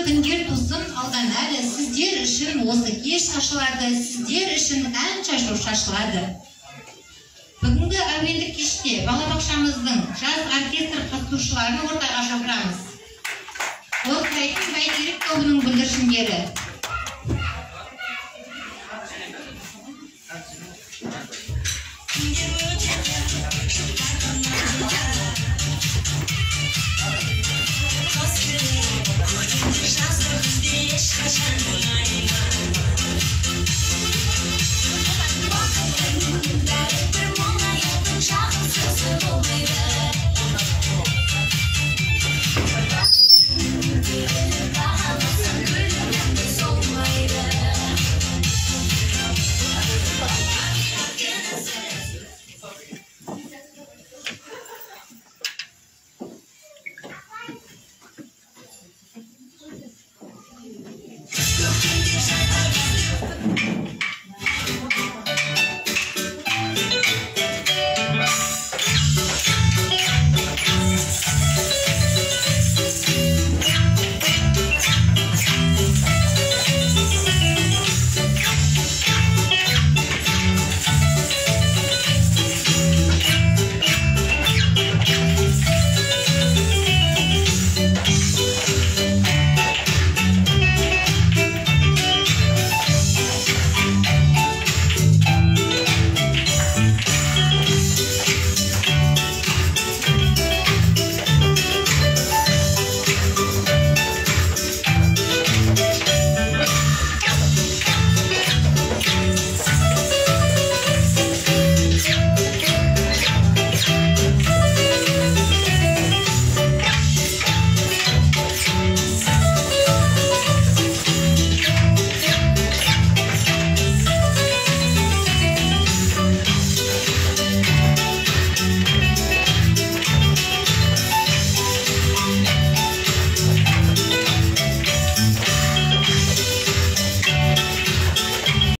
күндер тусын алдан әлі сіздер үшін осы кеш шашылады, сіздер үшін ән шашу шашылады. Бүгінгі әуендік кеште балабақшамыздың жас оркестр қатысушыларын ортаға шақырамыз. Ол Тайдың Бәйтерек тобының бүлдіршіндері.